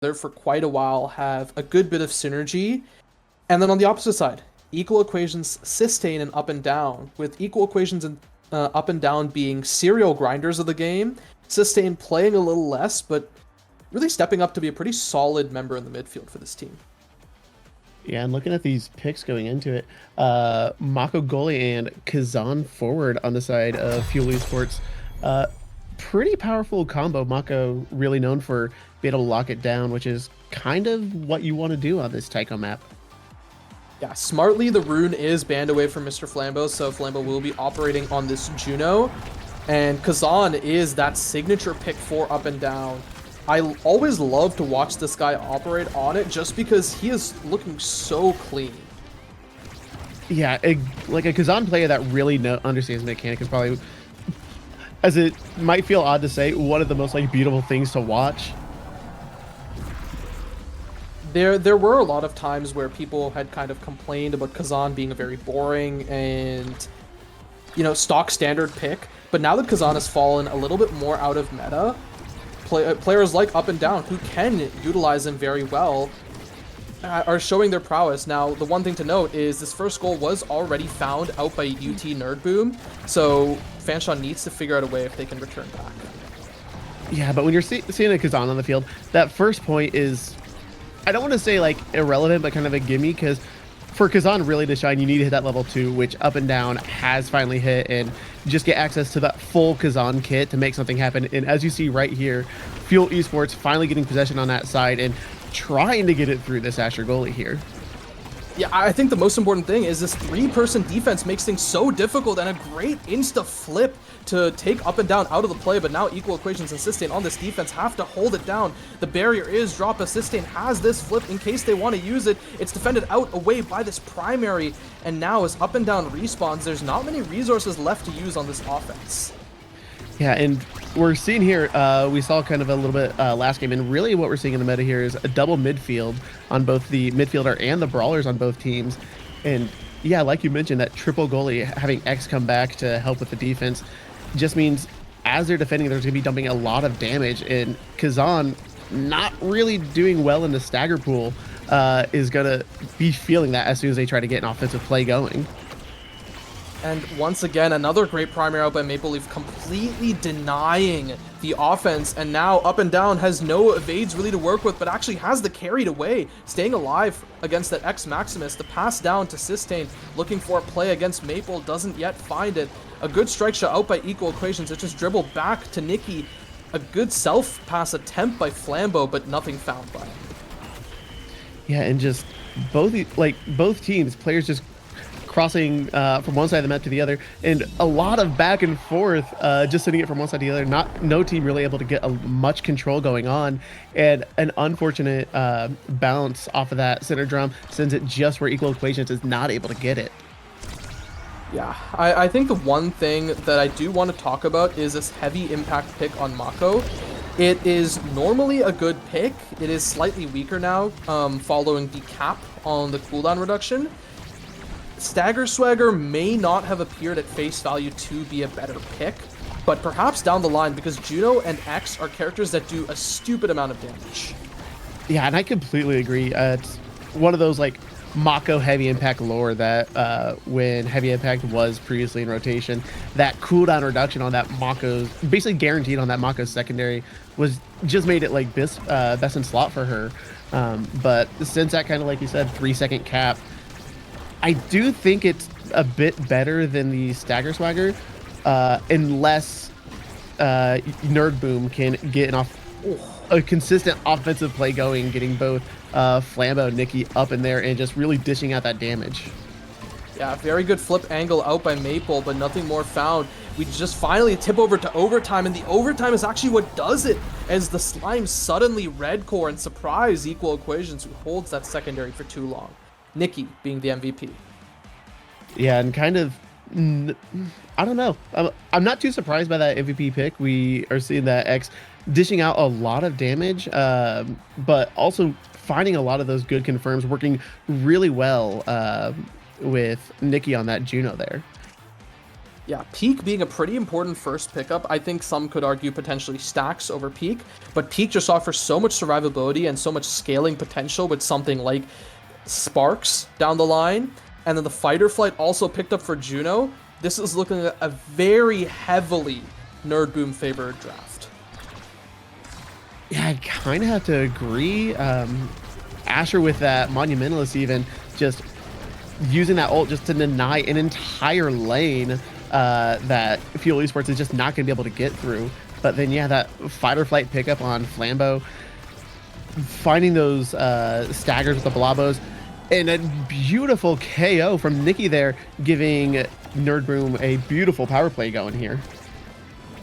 for quite a while, have a good bit of synergy. And then on the opposite side, equal equations sustain and up and down, with equal equations and up and down being serial grinders of the game, sustain playing a little less, but really stepping up to be a pretty solid member in the midfield for this team. Yeah, and looking at these picks going into it, Mako goalie and Kazan forward on the side of Fuel Esports. Uh, Pretty powerful combo. Mako really known for being able to lock it down, which is kind of what you want to do on this Tycho map. Yeah, smartly, the rune is banned away from Mr. Flambeau, so Flambeau will be operating on this Juno. And Kazan is that signature pick for up and down. I always love to watch this guy operate on it just because he is looking so clean. Yeah, like a Kazan player that really understands mechanic is probably, as it might feel odd to say, one of the most like beautiful things to watch. There were a lot of times where people had kind of complained about Kazan being a very boring and, stock standard pick. But now that Kazan has fallen a little bit more out of meta, players like Up and Down, who can utilize him very well, are showing their prowess. Now, the one thing to note is this first goal was already found out by UT Nerdboom, so Fanshawe needs to figure out a way if they can return back. Yeah, but when you're seeing a Kazan on the field, that first point is, I don't want to say like irrelevant, but kind of a gimme, because for Kazan really to shine, you need to hit that level 2, which Up and Down has finally hit, and just get access to that full Kazan kit to make something happen. And as you see right here, Fuel Esports finally getting possession on that side and trying to get it through this Asher goalie here. Yeah, I think the most important thing is this 3-person defense makes things so difficult, and a great insta flip to take Up and Down out of the play, but now equal equations and Sustain on this defense have to hold it down. The barrier is drop, but Sustain has this flip in case they want to use it. It's defended out away by this primary, and now as Up and Down respawns, there's not many resources left to use on this offense. Yeah, and we're seeing here, we saw kind of a little bit last game, and really what we're seeing in the meta here is a double midfield on both the midfielder and the brawlers on both teams. And yeah, like you mentioned, that triple goalie, having X come back to help with the defense, just means as they're defending, there's going to be dumping a lot of damage, and Kazan, not really doing well in the stagger pool, is going to be feeling that as soon as they try to get an offensive play going. And once again, another great primary out by Maple Leaf, completely denying the offense. And now Up and Down has no evades really to work with, but actually has the carried away, staying alive against that X Maximus. The pass down to Sustain, looking for a play against Maple, doesn't yet find it. A good strike shot out by Equal Equations. It just dribbled back to Nikki. A good self pass attempt by Flambeau, but nothing found by him. Yeah, and just both teams, players just crossing from one side of the map to the other, and a lot of back and forth, just sending it from one side to the other. No team really able to get much control going on, and an unfortunate bounce off of that center drum sends it just where Equal Equations is not able to get it. Yeah, I think the one thing that I do want to talk about is this heavy impact pick on Mako. It is normally a good pick. It is slightly weaker now, following the cap on the cooldown reduction. Stagger Swagger may not have appeared at face value to be a better pick, but perhaps down the line, because Juno and X are characters that do a stupid amount of damage. Yeah, and I completely agree. It's one of those like Mako heavy impact lore that when heavy impact was previously in rotation, that cooldown reduction on that Mako's, basically guaranteed on that Mako's secondary, was just made it like best in slot for her. But since that kind of, like you said, 3-second cap, I do think it's a bit better than the Stagger Swagger, unless Nerdboom can get a consistent offensive play going, getting both Flambeau and Nikki up in there and just really dishing out that damage. Yeah, very good flip angle out by Maple, but nothing more found. We just finally tip over to overtime, and the overtime is actually what does it, as the Slime suddenly red core and surprise Equal Equations, who holds that secondary for too long. Nikki being the MVP. Yeah, and kind of, I don't know. I'm not too surprised by that MVP pick. We are seeing that X dishing out a lot of damage, but also finding a lot of those good confirms, working really well with Nikki on that Juno there. Yeah, Peak being a pretty important first pickup. I think some could argue potentially Stacks over Peak, but Peak just offers so much survivability and so much scaling potential with something like Sparks down the line, and then the Fighter Flight also picked up for Juno. This is looking at a very heavily Nerd Boom favored draft. Yeah, I kind of have to agree. Asher with that Monumentalist even just using that ult just to deny an entire lane that Fuel Esports is just not going to be able to get through. But then, yeah, that Fighter Flight pickup on Flambeau, finding those staggers with the Blobos, and a beautiful KO from Nikki there, giving Nerd Boom a beautiful power play going here.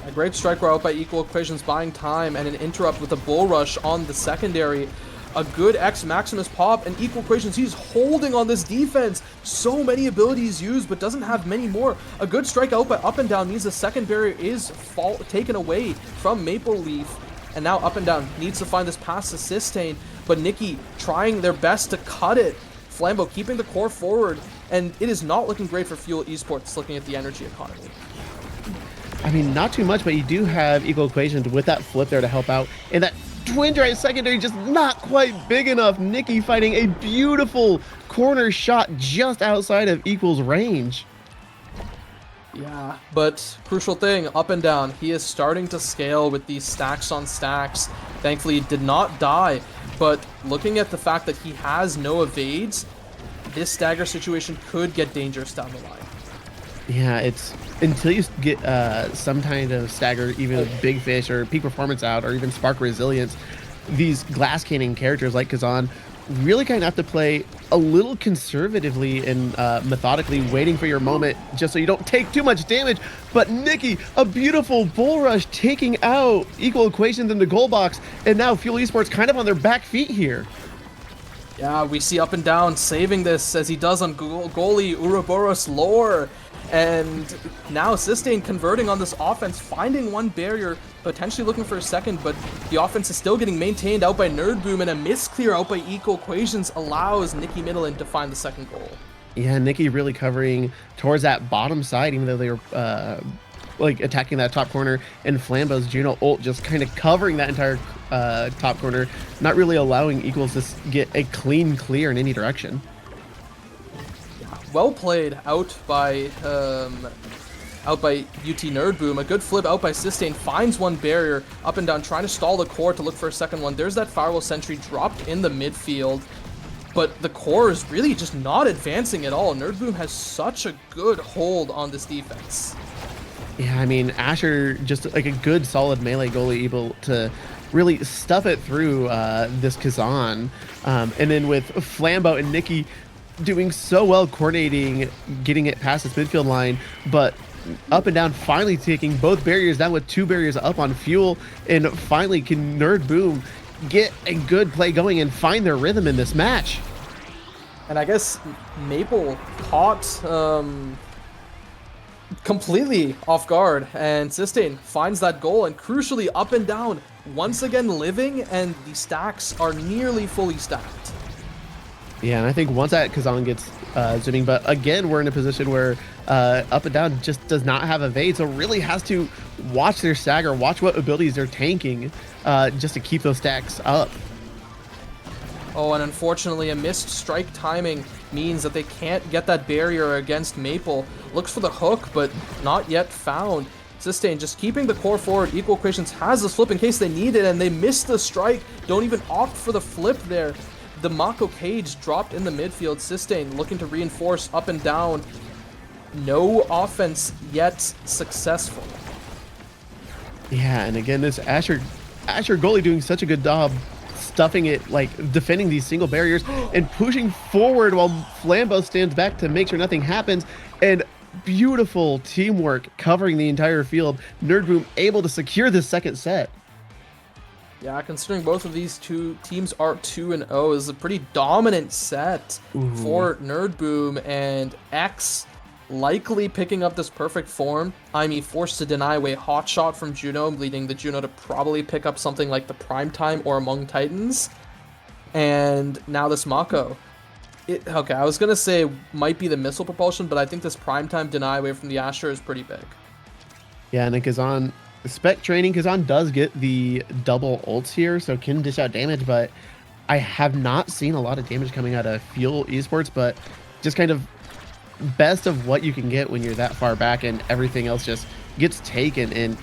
A great strike route by Equal Equations, buying time, and an interrupt with a bull rush on the secondary. A good X Maximus pop, and Equal Equations, he's holding on this defense. So many abilities used, but doesn't have many more. A good strike out by Up and Down means the second barrier is taken away from Maple Leaf. And now Up and Down needs to find this pass to Sistane, but Nikki trying their best to cut it. Flambeau keeping the core forward, and it is not looking great for Fuel Esports looking at the energy economy. I mean, not too much, but you do have Equal Equations with that flip there to help out. And that twin drive secondary just not quite big enough. Nikki fighting a beautiful corner shot just outside of Equal's range. Yeah, but crucial thing, Up and Down, he is starting to scale with these stacks on stacks. Thankfully, did not die, but looking at the fact that he has no evades, this stagger situation could get dangerous down the line. Yeah, it's until you get some kind of stagger, even with Big Fish or Peak Performance out, or even Spark Resilience, these glass cannon characters like Kazan really kind of have to play a little conservatively and methodically, waiting for your moment just so you don't take too much damage. But Nikki, a beautiful bull rush taking out Equal Equations in the goal box, and now Fuel Esports kind of on their back feet here. Yeah, we see Up and Down saving this as he does on goalie Ouroboros lore. And now Sistane converting on this offense, finding one barrier, potentially looking for a second, but the offense is still getting maintained out by Nerd Boom, and a misclear out by Equal Equations allows Nikki Middleton to find the second goal. Yeah, Nikki really covering towards that bottom side, even though they were like attacking that top corner, and Flambeau's Juno ult just kind of covering that entire top corner, not really allowing Equals to get a clean clear in any direction. Well played out by UT Nerd Boom. A good flip out by Sistane, finds one barrier. Up and Down trying to stall the core to look for a second one. There's that Firewall Sentry dropped in the midfield, but the core is really just not advancing at all. Nerd Boom has such a good hold on this defense. Yeah, I mean, Asher just like a good solid melee goalie, able to really stuff it through this Kazan. And then with Flambeau and Nikki doing so well coordinating, getting it past this midfield line, but Up and Down finally taking both barriers down with two barriers up on Fuel, and finally can Nerd Boom get a good play going and find their rhythm in this match. And I guess Maple caught completely off guard, and Sistane finds that goal, and crucially Up and Down once again living, and the stacks are nearly fully stacked. Yeah, and I think once that Kazan gets zooming, but again, we're in a position where Up and Down just does not have evade, so really has to watch their stagger, watch what abilities they're tanking just to keep those stacks up. Oh, and unfortunately, a missed strike timing means that they can't get that barrier against Maple. Looks for the hook, but not yet found. Sistane just keeping the core forward. Equal Equations has this flip in case they need it, and they miss the strike. Don't even opt for the flip there. The Mako cage dropped in the midfield. Sistane looking to reinforce. Up and Down. No offense yet successful. Yeah, and again, this Asher goalie doing such a good job stuffing it, like defending these single barriers and pushing forward while Flambeau stands back to make sure nothing happens. And beautiful teamwork covering the entire field. Nerd Boom able to secure the second set. Yeah, considering both of these two teams are 2-0, is a pretty dominant set for Nerd Boom, and X likely picking up this perfect form. IME forced to deny away hot shot from Juno, leading the Juno to probably pick up something like the Primetime or Among Titans. And now this Mako. Okay, I was gonna say might be the missile propulsion, but I think this primetime deny away from the Asher is pretty big. Yeah, and then Kazan spec training, Kazan does get the double ults here, so can dish out damage, but I have not seen a lot of damage coming out of Fuel Esports, but just kind of best of what you can get when you're that far back and everything else just gets taken. And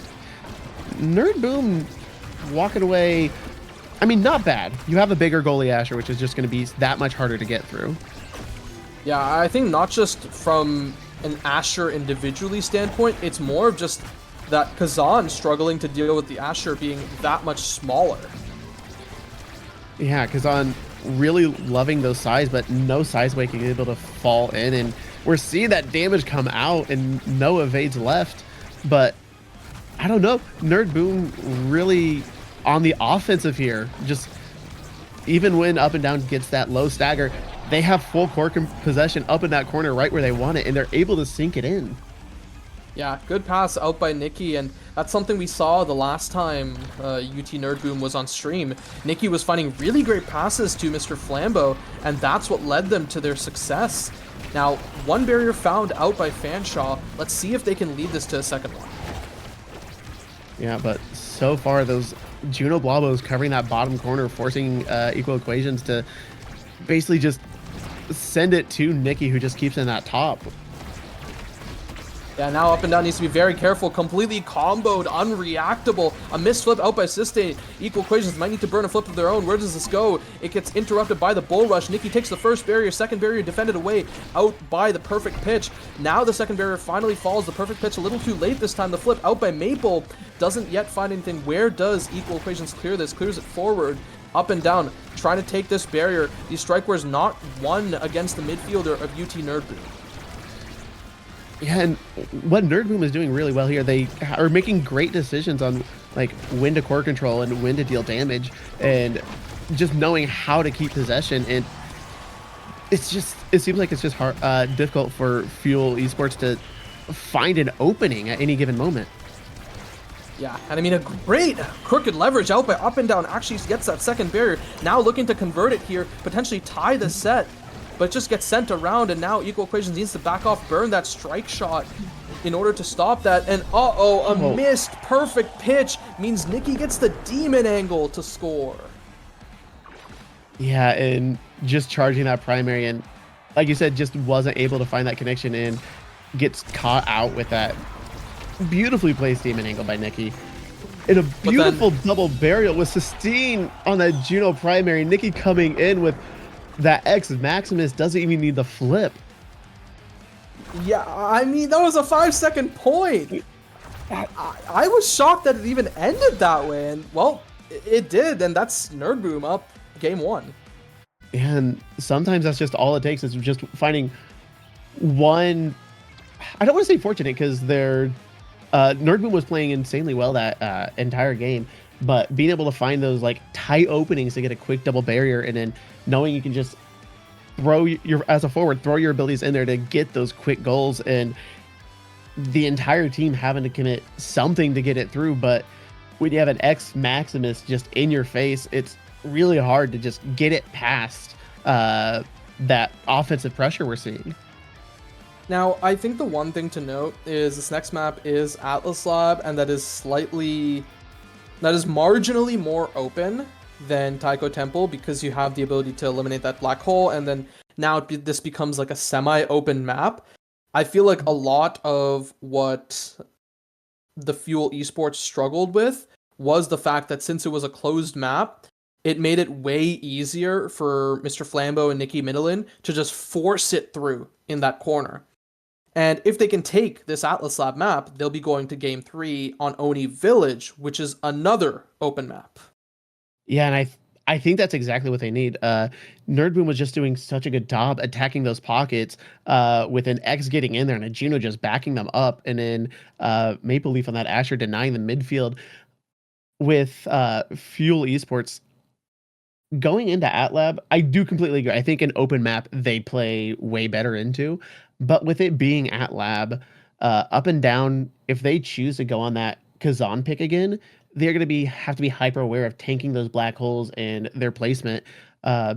Nerd Boom walking away, I mean, not bad. You have a bigger goalie Asher, which is just going to be that much harder to get through. Yeah, I think not just from an Asher individually standpoint, it's more of just that Kazan struggling to deal with the Asher being that much smaller. Yeah, Kazan really loving those size, but no size way can be able to fall in. And we're seeing that damage come out and no evades left. But I don't know. Nerd Boom really on the offensive here. Just even when up and down gets that low stagger, they have full court possession up in that corner right where they want it, and they're able to sink it in. Yeah, good pass out by Nikki, and that's something we saw the last time UT Nerd Boom was on stream. Nikki was finding really great passes to Mr. Flambeau, and that's what led them to their success. Now, one barrier found out by Fanshawe. Let's see if they can lead this to a second one. Yeah, but so far those Juno Blobos covering that bottom corner, forcing equal equations to basically just send it to Nikki, who just keeps in that top. Yeah, now up and down needs to be very careful. Completely comboed, unreactable. A missed flip out by Siste. Equal equations might need to burn a flip of their own. Where does this go? It gets interrupted by the bull rush. Nikki takes the first barrier. Second barrier defended away out by the perfect pitch. Now the second barrier finally falls. The perfect pitch a little too late this time. The flip out by Maple doesn't yet find anything. Where does equal equations clear this? Clears it forward. Up and down, trying to take this barrier. The Strikeware's not won against the midfielder of UT Nerd Boom. Yeah, and what Nerd Boom is doing really well here, they are making great decisions on like when to core control and when to deal damage, and just knowing how to keep possession. And it seems like it's just hard, difficult for Fuel Esports to find an opening at any given moment. Yeah, and I mean, a great crooked leverage out by up and down actually gets that second barrier. Now looking to convert it here, potentially tie the set, but it just gets sent around, and now Equal Equations needs to back off, burn that strike shot in order to stop that. And a missed perfect pitch means Nikki gets the demon angle to score. Yeah, and just charging that primary, and like you said, just wasn't able to find that connection and gets caught out with that beautifully placed demon angle by Nikki. And a beautiful double burial with Sistine on that Juno primary. Nikki coming in with that X Maximus, doesn't even need the flip. Yeah, I mean, that was a 5-second point. I was shocked that it even ended that way, and well, it did, and that's Nerd Boom up game 1. And sometimes that's just all it takes, is just finding one. I don't want to say fortunate, because they're Nerd Boom was playing insanely well that entire game, but being able to find those like tight openings to get a quick double barrier, and then knowing you can just throw as a forward, throw your abilities in there to get those quick goals, and the entire team having to commit something to get it through. But when you have an X Maximus just in your face, it's really hard to just get it past that offensive pressure we're seeing. Now, I think the one thing to note is this next map is Atlas Lab, and that is marginally more open than Taiko Temple, because you have the ability to eliminate that black hole, and then now this becomes like a semi-open map. I feel like a lot of what the Fuel Esports struggled with was the fact that since it was a closed map, it made it way easier for Mr. Flambeau and Nikki Minilin to just force it through in that corner. And if they can take this Atlas Lab map, they'll be going to Game 3 on Oni Village, which is another open map. Yeah, and I think that's exactly what they need. Nerd Boom was just doing such a good job attacking those pockets with an X getting in there and a Juno just backing them up, and then Maple Leaf on that Asher denying the midfield. With Fuel Esports going into AtLab, I do completely agree. I think an open map they play way better into, but with it being AtLab, up and down, if they choose to go on that Kazan pick again, they're going to have to be hyper aware of tanking those black holes and their placement,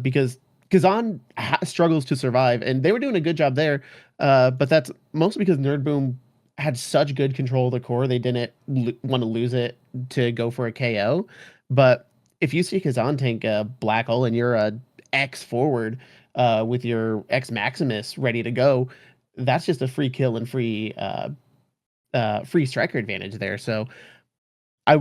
because Kazan struggles to survive, and they were doing a good job there. But that's mostly because Nerd Boom had such good control of the core, they didn't want to lose it to go for a KO. But if you see Kazan tank Black Hole and you're a X forward with your X Maximus ready to go, that's just a free kill and free striker advantage there. So I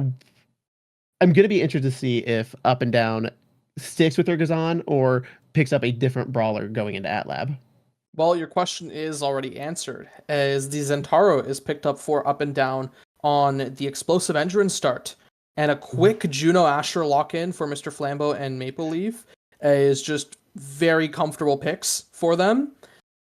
I'm gonna be interested to see if Up and Down sticks with their Kazan or picks up a different brawler going into AtLab. Well, your question is already answered, as the Zentaro is picked up for Up and Down on the Explosive Entrance start, and a quick Juno Asher lock-in for Mr. Flambeau and Maple Leaf is just very comfortable picks for them.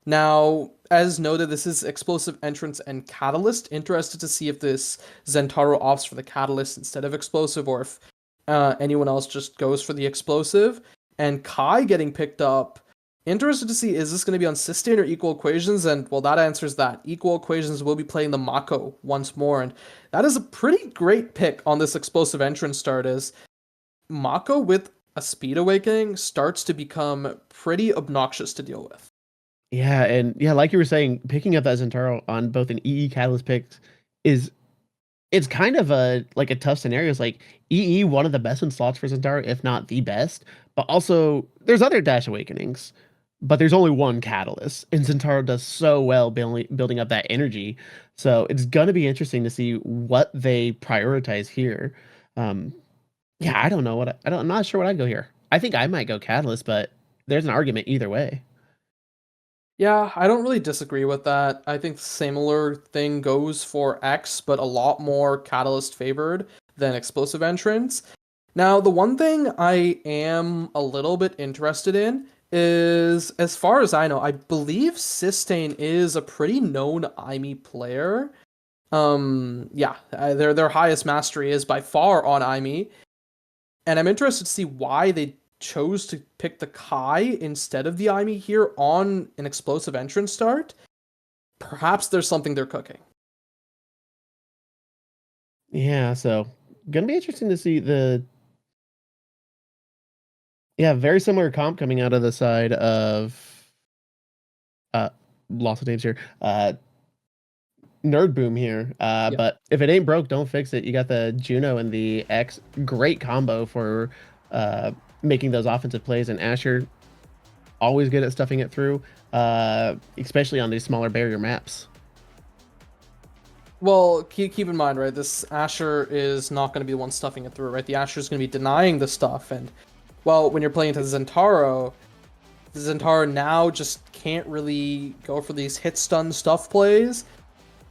Now, as noted, this is Explosive Entrance and Catalyst. Interested to see if this Zentaro opts for the Catalyst instead of Explosive, or if anyone else just goes for the Explosive. And Kai getting picked up. Interested to see, is this going to be on Sustain or Equal Equations? And, well, that answers that. Equal Equations will be playing the Mako once more. And that is a pretty great pick on this Explosive Entrance start, as Mako with a Speed Awakening starts to become pretty obnoxious to deal with. Yeah, and yeah, like you were saying, picking up that Zentaro on both an EE Catalyst picks is it's kind of a like a tough scenario. It's like EE, one of the best in slots for Zentaro, if not the best. But also, there's other Dash Awakenings, but there's only one Catalyst, and Zentaro does so well building up that energy. So it's gonna be interesting to see what they prioritize here. Um, yeah, I don't know what I'm not sure what I'd go here. I think I might go Catalyst, but there's an argument either way. Yeah, I don't really disagree with that. I think similar thing goes for X, but a lot more Catalyst favored than Explosive Entrance. Now, the one thing I am a little bit interested in is, as far as I know, I believe Sustain is a pretty known IME player. Yeah, their highest mastery is by far on IME, and I'm interested to see why they chose to pick the Kai instead of the IME here on an Explosive Entrance start. Perhaps there's something they're cooking. Yeah, so gonna be interesting to see the very similar comp coming out of the side of uh lots of names here. Nerd Boom here. Yeah. But if it ain't broke, don't fix it. You got the Juno and the X, great combo for making those offensive plays, and Asher always good at stuffing it through, especially on these smaller barrier maps. Well, keep in mind, right, this Asher is not going to be the one stuffing it through, right? The Asher is going to be denying the stuff, and, well, when you're playing to Zentaro, the Zentaro now just can't really go for these hit stun stuff plays,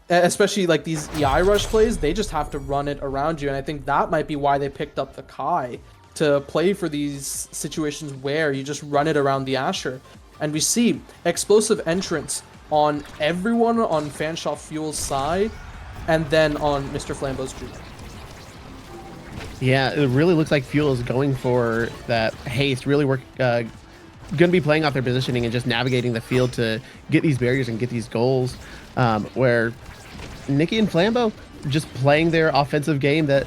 especially like these EI rush plays. They just have to run it around you, and I think that might be why they picked up the Kai, to play for these situations where you just run it around the Asher. And we see Explosive Entrance on everyone on Fanshawe Fuel's side, and then on Mr. Flambeau's Jr. Yeah, it really looks like Fuel is going for that haste, really going to be playing off their positioning and just navigating the field to get these barriers and get these goals, where Nikki and Flambeau just playing their offensive game that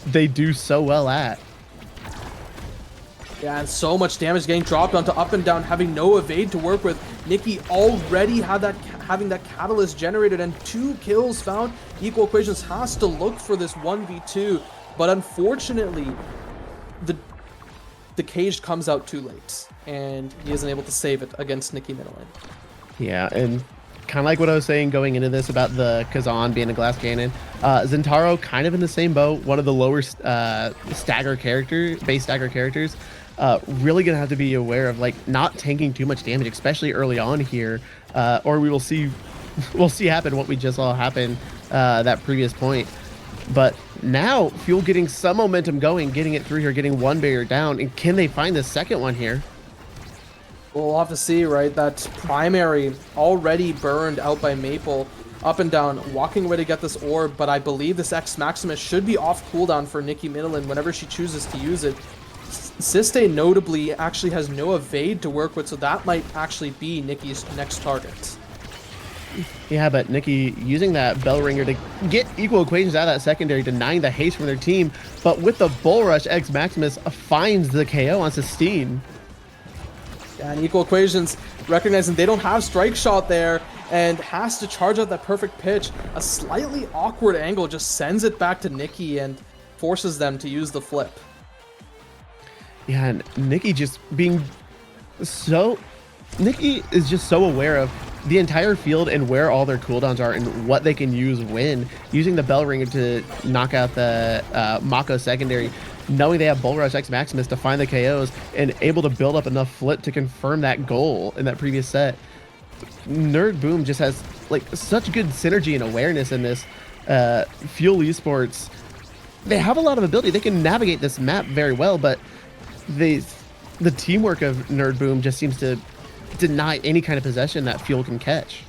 they do so well at. Yeah, and so much damage getting dropped onto Up and Down, having no evade to work with. Nikki already having that catalyst generated and 2 kills found. Equal Equations has to look for this 1v2, but unfortunately, the cage comes out too late, and he isn't able to save it against Nikki Middleton. Yeah, and kind of like what I was saying going into this about the Kazan being a glass cannon, Zentaro kind of in the same boat, one of the lower base stagger characters. Really gonna have to be aware of like not tanking too much damage, especially early on here, or we'll see happen what we just saw happen that previous point. But now Fuel getting some momentum going, getting it through here, getting one barrier down, and can they find the second one here? We'll have to see, right? That primary already burned out by Maple. Up and Down, walking away to get this orb, but I believe this X Maximus should be off cooldown for Nikki Middleton whenever she chooses to use it. Siste notably actually has no evade to work with, so that might actually be Nikki's next target. Yeah, but Nikki using that bell ringer to get Equal Equations out of that secondary, denying the haste from their team, but with the bull rush, X Maximus finds the KO on Sistine. And Equal Equations recognizing they don't have strike shot there and has to charge out that perfect pitch. A slightly awkward angle just sends it back to Nikki and forces them to use the flip. Yeah, and Nikki is just so aware of the entire field and where all their cooldowns are and what they can use when using the bell ringer to knock out the Mako secondary, knowing they have Bull Rush X Maximus to find the KOs and able to build up enough flip to confirm that goal in that previous set. Nerd Boom just has like such good synergy and awareness in this. Fuel Esports, they have a lot of ability. They can navigate this map very well, but the teamwork of Nerd Boom just seems to deny any kind of possession that Fuel can catch.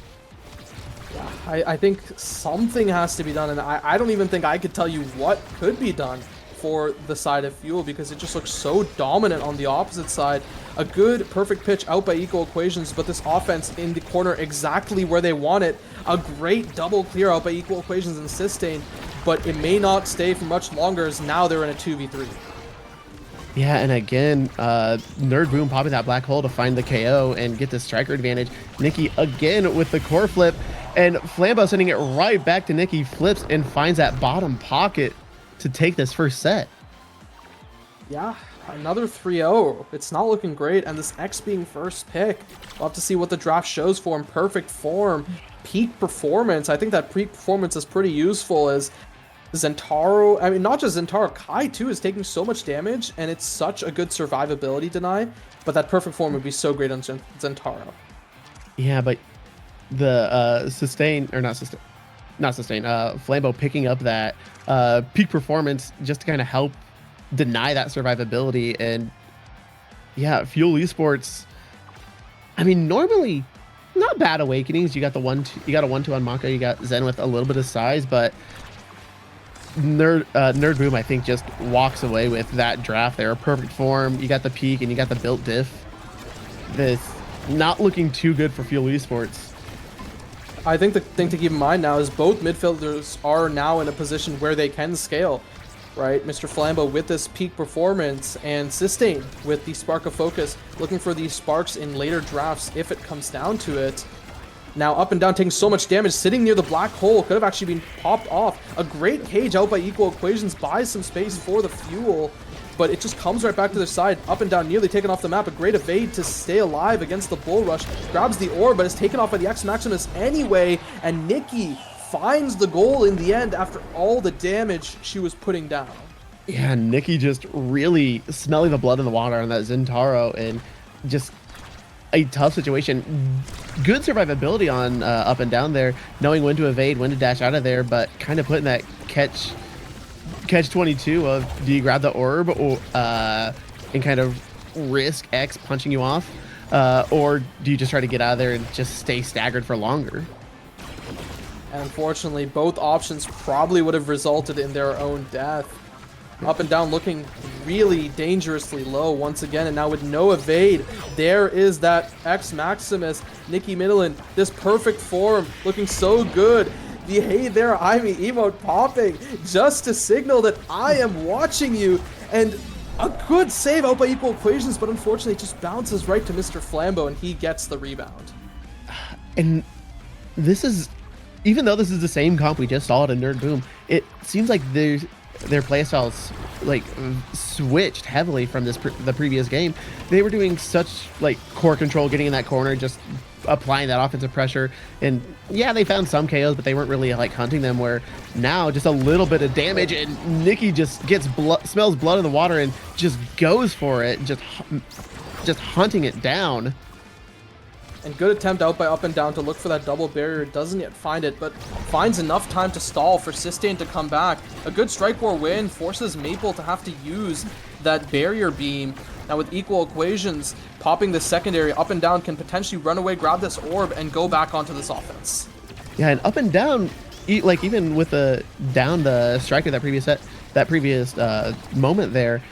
I think something has to be done, and I don't even think I could tell you what could be done for the side of Fuel, because it just looks so dominant on the opposite side. A good perfect pitch out by Equal Equations, but this offense in the corner exactly where they want it. A great double clear out by Equal Equations and Sustain, but it may not stay for much longer as now they're in a 2v3. Yeah, and again, Nerd Boom popping that black hole to find the KO and get the striker advantage. Nikki again with the core flip, and Flambeau sending it right back to Nikki, flips and finds that bottom pocket to take this first set. Yeah, another 3-0. It's not looking great, and this X being first pick, we'll have to see what the draft shows for him. Perfect form, peak performance. I think that peak performance is pretty useful as Zentaro, I mean, not just Zentaro, Kai too is taking so much damage, and it's such a good survivability deny, but that perfect form would be so great on Zentaro. Yeah, but the Flambeau picking up that peak performance just to kind of help deny that survivability. And yeah, Fuel Esports, I mean, normally not bad awakenings. You got the 1-2, you got a 1-2 on Mako, you got Zen with a little bit of size, but Nerd Boom, I think, just walks away with that draft there. A perfect form, you got the peak, and you got the built diff. This not looking too good for Fuel Esports. I think the thing to keep in mind now is both midfielders are now in a position where they can scale, right? Mr. Flambeau with this peak performance, and Sustain with the Spark of Focus, looking for these sparks in later drafts if it comes down to it. Now Up and Down taking so much damage, sitting near the black hole, could have actually been popped off. A great cage out by Equal Equations, buys some space for the Fuel, but it just comes right back to their side. Up and Down nearly taken off the map. A great evade to stay alive against the Bull Rush. Grabs the orb, but is taken off by the X Maximus anyway, and Nikki finds the goal in the end after all the damage she was putting down. Yeah, Nikki just really smelling the blood in the water on that Zentaro, and just a tough situation. Good survivability on Up and Down there, knowing when to evade, when to dash out of there, but kind of putting that catch 22 of, do you grab the orb or and kind of risk X punching you off, or do you just try to get out of there and just stay staggered for longer? And unfortunately, both options probably would have resulted in their own death. Up and Down looking really dangerously low once again, and now with no evade, there is that X Maximus. Nikki Midland, this perfect form, looking so good. The hey there, I me emote popping just to signal that I am watching you, and a good save out by Equal Equations, but unfortunately it just bounces right to Mr. Flambeau, and he gets the rebound. And this is, even though this is the same comp we just saw at a Nerd Boom, it seems like their playstyles like switched heavily from the previous game. They were doing such like core control, getting in that corner, just applying that offensive pressure, and yeah, they found some KOs, but they weren't really like hunting them. Where now just a little bit of damage, and Nikki just gets smells blood in the water and just goes for it, just hunting it down. And good attempt out by Up and Down to look for that double barrier. Doesn't yet find it, but finds enough time to stall for Sustain to come back. A good strike war win forces Maple to have to use that barrier beam. Now with Equal Equations popping the secondary, Up and Down can potentially run away, grab this orb, and go back onto this offense. Yeah, and Up and Down, like even with the striker that previous moment there,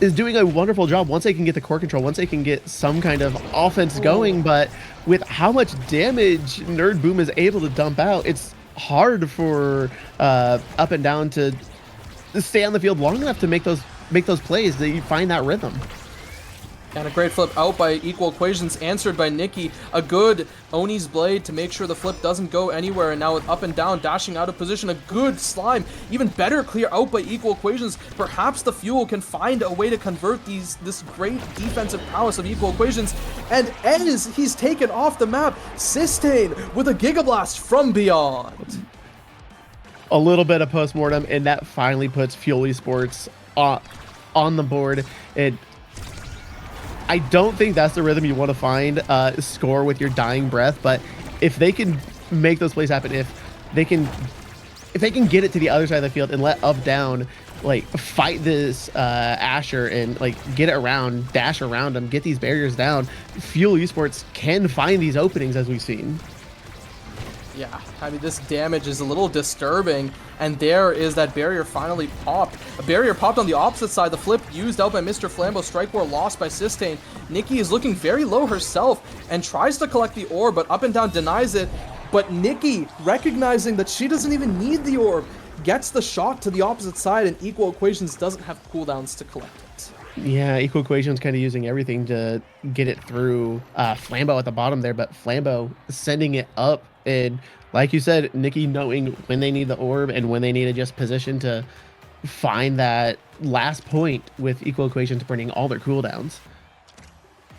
is doing a wonderful job once they can get the core control, once they can get some kind of offense going. But with how much damage Nerd Boom is able to dump out, it's hard for Up and Down to stay on the field long enough to make those plays, that you find that rhythm. And a great flip out by Equal Equations, answered by Nikki. A good Oni's Blade to make sure the flip doesn't go anywhere. And now with up and down, dashing out of position, a good slime. Even better clear out by Equal Equations. Perhaps the Fuel can find a way to convert this great defensive prowess of Equal Equations. And as he's taken off the map, Sistane with a Giga Blast from beyond. A little bit of postmortem, and that finally puts Fuel Esports on the board. I don't think that's the rhythm you want to find, score with your dying breath, but if they can make those plays happen, if they can get it to the other side of the field and let up down like fight this Asher and like get it around, dash around them, get these barriers down, Fuel Esports can find these openings as we've seen. Yeah, I mean, this damage is a little disturbing, and there is that barrier finally popped. A barrier popped on the opposite side. The flip used out by Mr. Flambeau. Strike War lost by Sistane. Nikki is looking very low herself and tries to collect the orb, but up and down denies it. But Nikki, recognizing that she doesn't even need the orb, gets the shot to the opposite side, and Equal Equations doesn't have cooldowns to collect it. Yeah, Equal Equations kind of using everything to get it through Flambeau at the bottom there, but Flambeau sending it up. And like you said, Nikki knowing when they need the orb and when they need to just position to find that last point with Equal Equations burning all their cooldowns.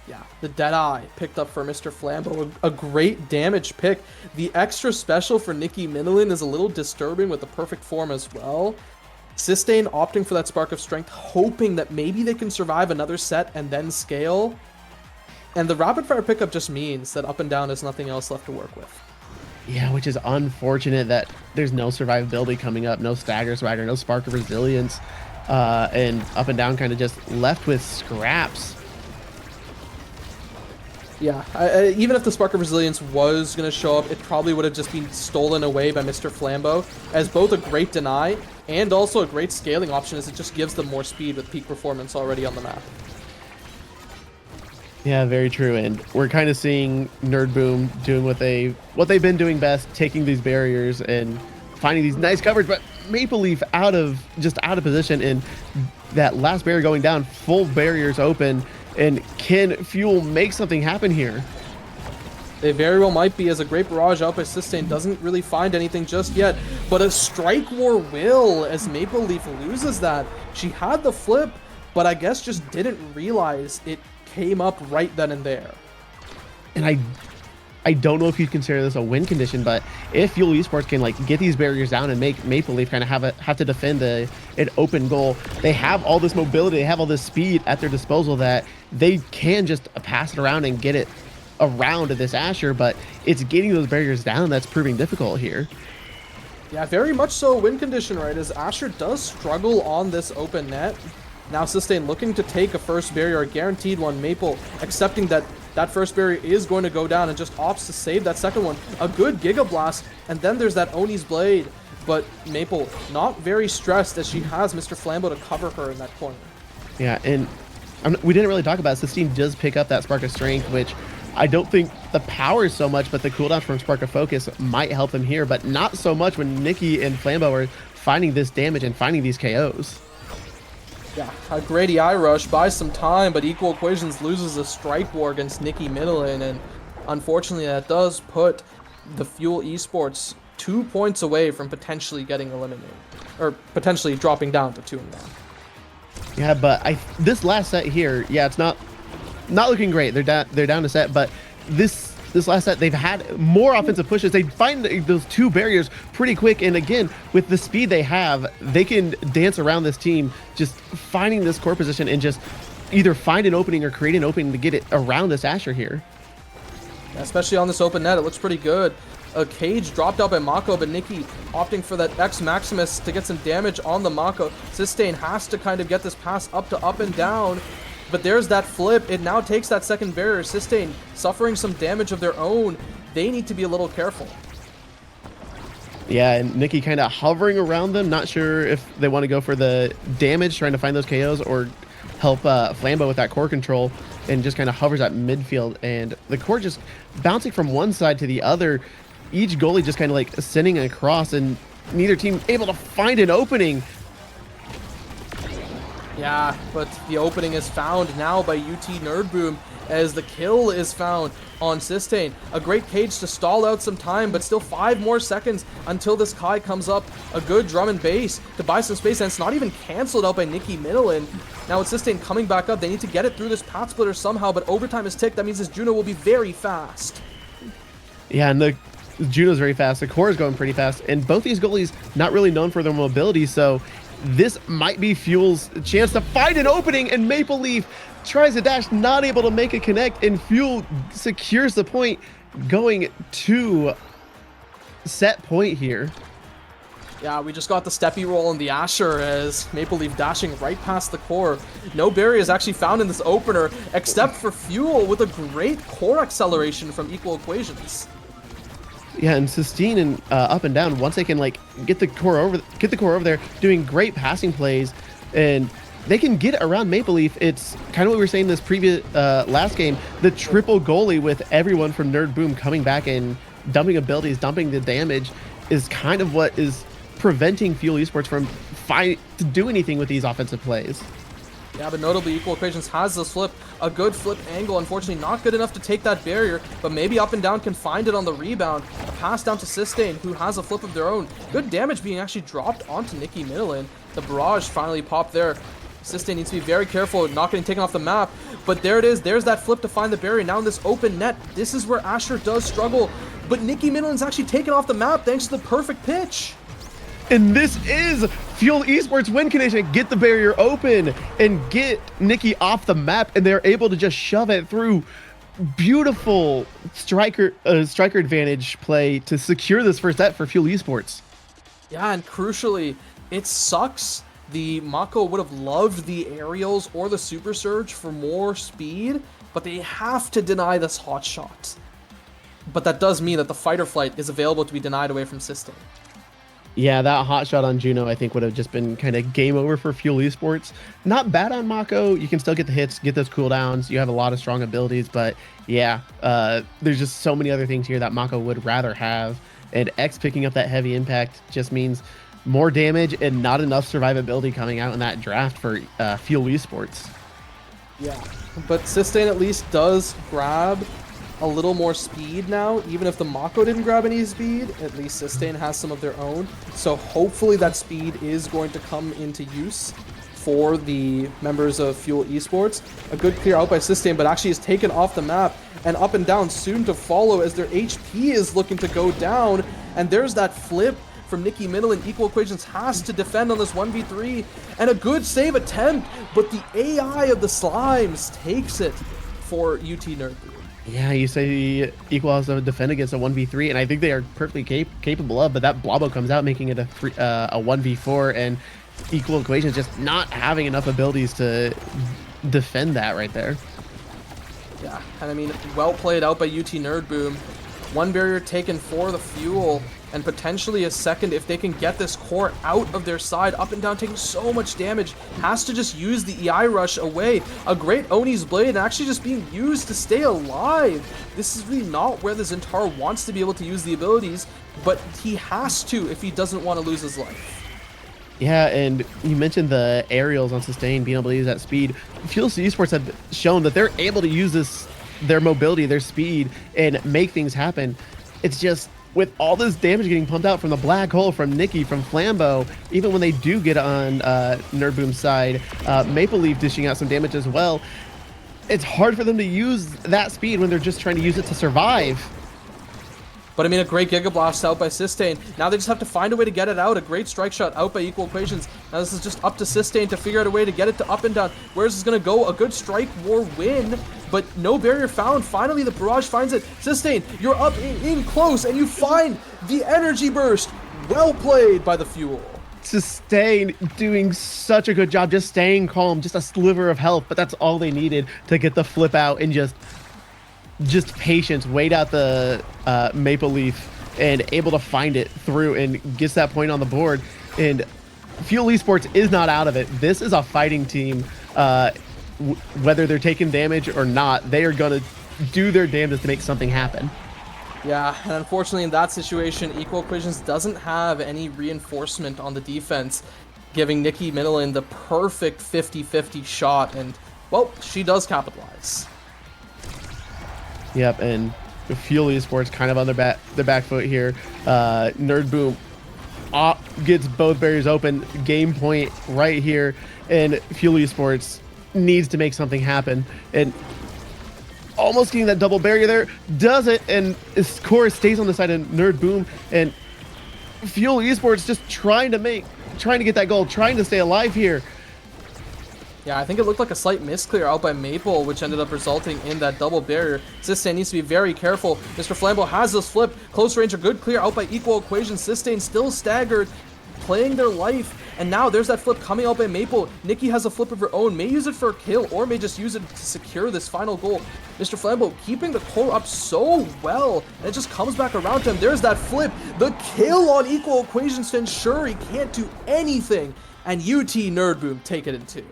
Yeah, the Deadeye picked up for Mr. Flambeau, a great damage pick. The extra special for Nikki Minilin is a little disturbing with the perfect form as well. Sistane opting for that Spark of Strength, hoping that maybe they can survive another set and then scale. And the rapid fire pickup just means that up and down has nothing else left to work with. Yeah, which is unfortunate that there's no survivability coming up, no Stagger Swagger, no Spark of Resilience, and up and down kind of just left with scraps. Yeah, even if the Spark of Resilience was going to show up, it probably would have just been stolen away by Mr. Flambeau, as both a great deny and also a great scaling option, as it just gives them more speed with peak performance already on the map. Yeah, very true. And we're kind of seeing Nerd Boom doing what they've been doing best, taking these barriers and finding these nice coverage, but Maple Leaf out of position, and that last barrier going down, full barriers open. And can Fuel make something happen here? They very well might be, as a great barrage out by Sistane doesn't really find anything just yet, but a Strike War will, as Maple Leaf loses that. She had the flip, but I guess just didn't realize it came up right then and there. And I don't know if you'd consider this a win condition, but if Fuel Esports can like get these barriers down and make Maple Leaf kind of have to defend an open goal, they have all this mobility, they have all this speed at their disposal that they can just pass it around and get it around to this Asher, but it's getting those barriers down that's proving difficult here. Yeah, very much so a win condition, right, as Asher does struggle on this open net. Now Sistane looking to take a first barrier, a guaranteed one. Maple accepting that that first barrier is going to go down and just opts to save that second one. A good Giga Blast, and then there's that Oni's Blade. But Maple not very stressed, as she has Mr. Flambeau to cover her in that corner. Yeah, and we didn't really talk about it. Sistine does pick up that Spark of Strength, which I don't think the power is so much, but the cooldown from Spark of Focus might help them here, but not so much when Nikki and Flambeau are finding this damage and finding these KOs. Yeah, a great EI rush buys some time, but Equal Equations loses a Strike War against Nikki Minilin, and unfortunately that does put the Fuel Esports 2 points away from potentially getting eliminated, or potentially dropping down to 2-1. Yeah, but this last set here, yeah, it's not looking great. They're down to set, but this last set they've had more offensive pushes. They find those two barriers pretty quick, and again with the speed they have, they can dance around this team, just finding this core position and just either find an opening or create an opening to get it around this Asher here. Especially on this open net, it looks pretty good. A cage dropped out by Mako, but Nikki opting for that X Maximus to get some damage on the Mako. Sistane has to kind of get this pass up to up and down, but there's that flip. It now takes that second barrier. Sistane suffering some damage of their own. They need to be a little careful. Yeah, and Nikki kind of hovering around them, not sure if they want to go for the damage, trying to find those KOs, or help Flambeau with that core control, and just kind of hovers at midfield. And the core just bouncing from one side to the other, each goalie just kind of like sending across, and neither team able to find an opening. Yeah, but the opening is found now by UT Nerdboom as the kill is found on Sistane. A great cage to stall out some time, but still 5 more seconds until this Kai comes up. A good drum and bass to buy some space, and it's not even canceled out by Nikki Middleton. Now with Sistane coming back up, they need to get it through this path splitter somehow, but overtime is ticked. That means this Juno will be very fast. Yeah, and the Juno's very fast. The core is going pretty fast, and both these goalies not really known for their mobility, so this might be Fuel's chance to find an opening, and Maple Leaf tries to dash, not able to make a connect, and Fuel secures the point, going to set point here. Yeah, we just got the steppy roll on the Asher as Maple Leaf dashing right past the core. No barrier is actually found in this opener, except for Fuel with a great core acceleration from Equal Equations. Yeah, and Sistine and up and down, once they can like get the core over there, doing great passing plays, and they can get around Maple Leaf. It's kind of what we were saying this previous last game, the triple goalie with everyone from Nerd Boom coming back and dumping abilities, dumping the damage, is kind of what is preventing Fuel Esports from to do anything with these offensive plays. Yeah, but notably, Equal Equations has this flip. A good flip angle, unfortunately not good enough to take that barrier, but maybe up and down can find it on the rebound. A pass down to Sistane, who has a flip of their own. Good damage being actually dropped onto Nikki Middleton. The barrage finally popped there. Sistane needs to be very careful, not getting taken off the map. But there it is, there's that flip to find the barrier. Now in this open net, this is where Asher does struggle. But Nikki Middleton's actually taken off the map thanks to the perfect pitch. And this is Fuel Esports win condition. Get the barrier open and get Nikki off the map, and they're able to just shove it through. Beautiful striker advantage play to secure this first set for Fuel Esports. Yeah, and crucially, it sucks. The Mako would have loved the aerials or the super surge for more speed, but they have to deny this hot shot. But that does mean that the fight or flight is available to be denied away from Sistane. Yeah, that hot shot on Juno, I think, would have just been kind of game over for Fuel Esports. Not bad on Mako. You can still get the hits, get those cooldowns. You have a lot of strong abilities, but yeah, there's just so many other things here that Mako would rather have. And X picking up that heavy impact just means more damage and not enough survivability coming out in that draft for Fuel Esports. Yeah, but Sistane at least does grab a little more speed now. Even if the Mako didn't grab any speed, at least Sistane has some of their own. So hopefully that speed is going to come into use for the members of Fuel Esports. A good clear out by Sistane, but actually is taken off the map, and up and down soon to follow as their HP is looking to go down. And there's that flip from Nikki Middleton. Equal Equations has to defend on this 1v3, and a good save attempt, but the AI of the Slimes takes it for UT Nerd. Yeah, you say Equal has to defend against a 1v3, and I think they are perfectly capable of, but that Blobbo comes out making it a 1v4, and Equal Equations just not having enough abilities to defend that right there. Yeah, and I mean, well played out by UT Nerd Boom. One barrier taken for the Fuel, and potentially a second if they can get this core out of their side. Up and down, taking so much damage, has to just use the EI rush away. A great Oni's Blade, and actually just being used to stay alive. This is really not where the Zentaro wants to be able to use the abilities, but he has to if he doesn't want to lose his life. Yeah, and you mentioned the aerials on Sustain, being able to use that speed. Fuel Esports have shown that they're able to use their mobility, their speed, and make things happen. It's just, with all this damage getting pumped out from the black hole, from Nikki, from Flambeau, even when they do get on Nerdboom's side, Maple Leaf dishing out some damage as well, it's hard for them to use that speed when they're just trying to use it to survive. But I mean, a great Giga Blast out by Sistane. Now they just have to find a way to get it out. A great strike shot out by Equal Equations. Now this is just up to Sistane to figure out a way to get it to up and down. Where's this going to go? A good strike war win, but no barrier found. Finally, the barrage finds it. Sistane, you're up in close, and you find the energy burst. Well played by the Fuel. Sustain doing such a good job, just staying calm, just a sliver of health, but that's all they needed to get the flip out, and just patience, wait out the Maple Leaf, and able to find it through and gets that point on the board. And Fuel Esports is not out of it. This is a fighting team. Whether they're taking damage or not, they are going to do their damnedest to make something happen. Yeah, and unfortunately in that situation, Equal Equations doesn't have any reinforcement on the defense. giving Nikki Middleton the perfect 50-50 shot, and, well, she does capitalize. Yep, and Fuel Esports kind of on their back foot here. Nerd Boom gets both barriers open. Game point right here, and Fuel Esports needs to make something happen. And almost getting that double barrier there, does it, and his core stays on the side of Nerd Boom, and Fuel Esports just trying to get that goal, trying to stay alive here. Yeah, I think it looked like a slight misclear out by Maple, which ended up resulting in that double barrier. Sistane needs to be very careful. Mr. Flambeau has this flip. Close range, a good clear out by Equal Equation. Sistane still staggered, playing their life. And now there's that flip coming out by Maple. Nikki has a flip of her own, may use it for a kill, or may just use it to secure this final goal. Mr. Flambeau keeping the core up so well, and it just comes back around to him. There's that flip, the kill on Equal Equations to ensure he can't do anything. And UT Nerd Boom take it in 2.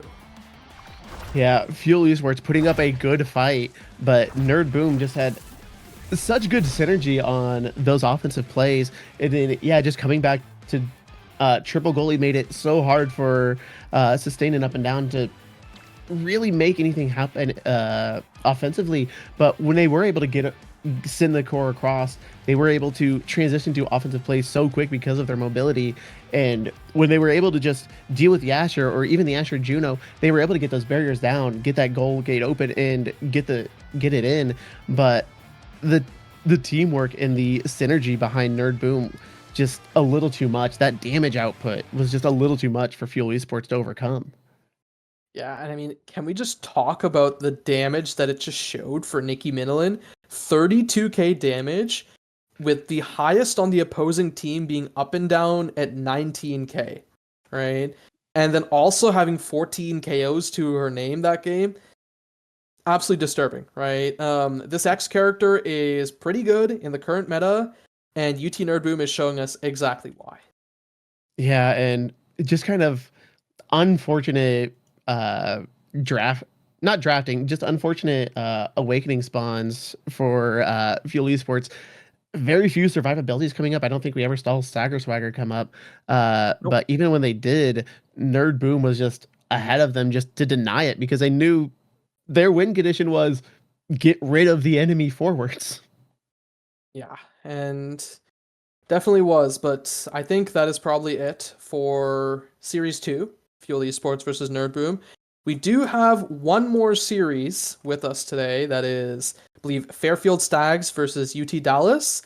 Yeah, Fuel Esports putting up a good fight, but Nerd Boom just had such good synergy on those offensive plays. And then, yeah, just coming back to triple goalie made it so hard for Sustaining up and down to really make anything happen offensively. But when they were able to send the core across, they were able to transition to offensive plays so quick because of their mobility. And when they were able to just deal with the Asher or even the Asher Juno, they were able to get those barriers down, get that goal gate open, and get it in. But the teamwork and the synergy behind Nerd Boom, just a little too much. That damage output was just a little too much for Fuel Esports to overcome. Yeah, and I mean, can we just talk about the damage that it just showed for Nikki Middleton? 32k damage, with the highest on the opposing team being up and down at 19k, right? And then also having 14 KOs to her name that game. Absolutely disturbing, right? This X character is pretty good in the current meta, and UT Nerd Boom is showing us exactly why. Yeah, and just kind of unfortunate not drafting, just unfortunate awakening spawns for Fuel Esports. Very few survivabilities coming up. I don't think we ever saw Stagger Swagger come up. Nope. But even when they did, Nerd Boom was just ahead of them just to deny it because they knew their win condition was get rid of the enemy forwards. Yeah, and definitely was, but I think that is probably it for Series 2, Fuel Esports versus Nerd Boom. We do have one more series with us today that is, I believe, Fairfield Stags versus UT Dallas,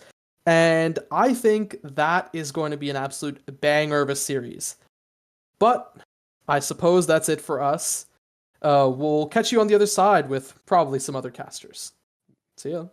and I think that is going to be an absolute banger of a series. But I suppose that's it for us. We'll catch you on the other side with probably some other casters. See ya.